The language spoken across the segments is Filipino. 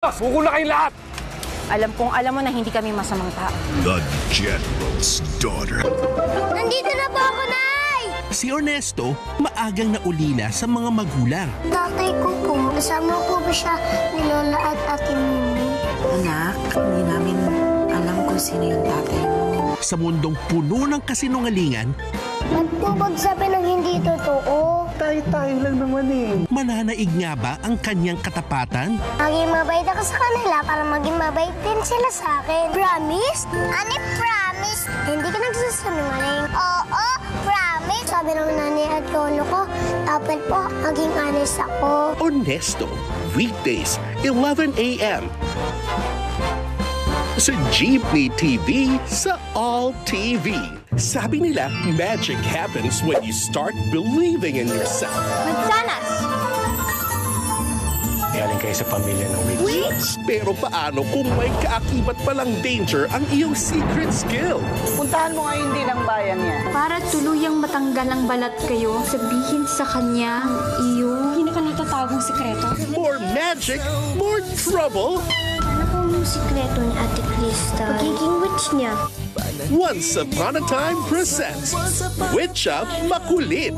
Suko na kayong lahat! Alam mo na hindi kami masamang tao. The General's Daughter. Nandito na po ako, Nay! Si Ernesto, maagang naulila sa mga magulang. Tatay ko po, kasama po ba siya ni Lola at Ate Mimi? Anak, hindi namin alam kung sino yung tatay mo. Sa mundong puno ng kasinungalingan, Ba't po magsabi ng hindi totoo? Tayo lang naman eh. mananaig nga ba ang kanyang katapatan? Maging mabait ako sa kanila para maging mabait din sila sa akin. Promise? Ani, promise? Hindi ka nagsasanungaling. Oo, promise. Sabi ng nanay at lolo ko, dapat po maging honest ako. Ernesto, weekdays, 11 a.m. sa Jeepney TV sa All TV. Sabi nila, magic happens when you start believing in yourself. Magsanas! Galing kayo sa pamilya ng witch. Pero paano kung may kaakibat palang danger ang iyong secret skill? Puntahan mo ngayon din ang bayan niya. Para tuluyang matanggal ang balat kayo, sabihin sa kanya ang iyong Natatagong sikreto. More magic, more trouble. Ano po yung sikreto ni Ate Krista? Pagiging witch niya. Once Upon a Time presents Witch Up Makulit.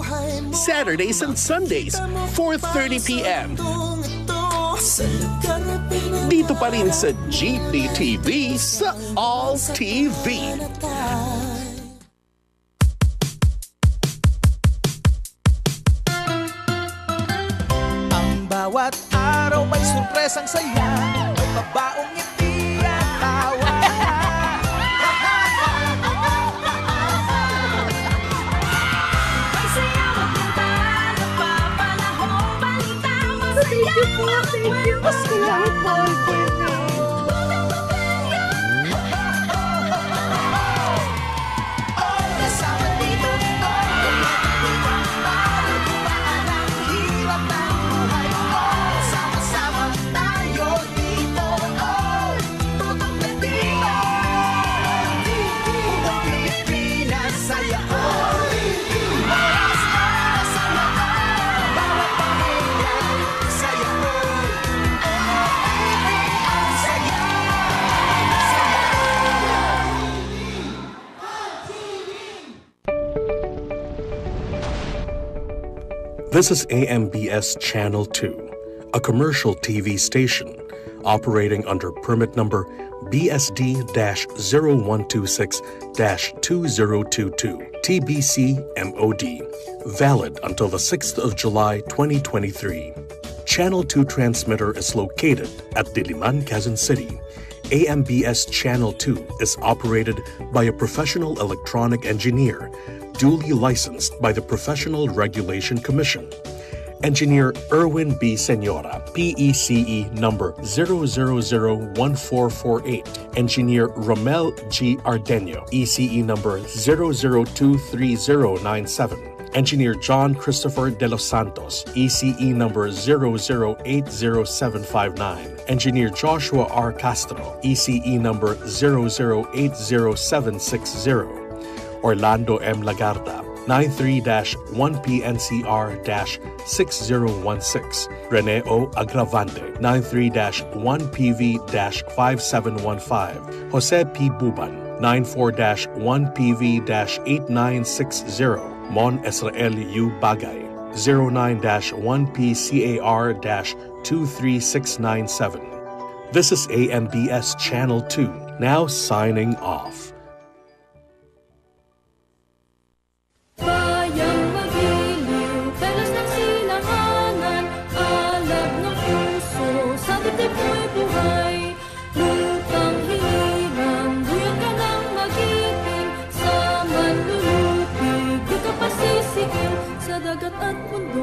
Saturdays and Sundays, 4:30 p.m. Dito pa rin sa Jeepney TV sa All TV. Bawat araw may surpresang saya, may babaong ngiti at tawa. May sayaw at kanta, nagpapalahong balita, masaya ang kwento. Mas kailangan pa ang kwento. Oh, kasama dito, para gumaan ang hirap ng buhay. Sama-sama tayo dito. Tutok na dito. Buong Pilipinas saya. Oras para sa lahat. Bawat pamilya saya. Ang saya. This is AMBS Channel 2, a commercial TV station operating under permit number BSD-0126-2022 TBC MOD, valid until the 6th of July 2023. Channel 2 transmitter is located at Diliman, Quezon City. AMBS Channel 2 is operated by a professional electronic engineer duly licensed by the Professional Regulation Commission. Engineer Erwin B. Senora, PECE number 0001448. Engineer Romel G. Ardenio, ECE number 0023097. Engineer John Christopher De Los Santos, ECE number 0080759. Engineer Joshua R. Castro, ECE number 0080760. Orlando M. Lagarda, 93-1PNCR-6016. Rene O. Agravante, 93-1PV-5715. Jose P. Buban, 94-1PV-8960. Mon Israel U. Bagay, 09-1PCAR-23697. This is AMBS Channel 2, now signing off.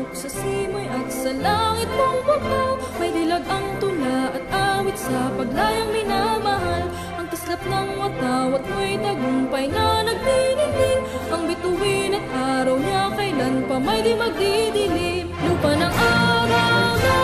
Sa simoy at sa langit mong babaw, may dilag ang tula at awit sa paglayang minamahal. Ang kislap ng watawat mo'y tagumpay na nagdiniling. Ang bituin at araw niya kailan pa may di magdidilim. Lupa ng araw na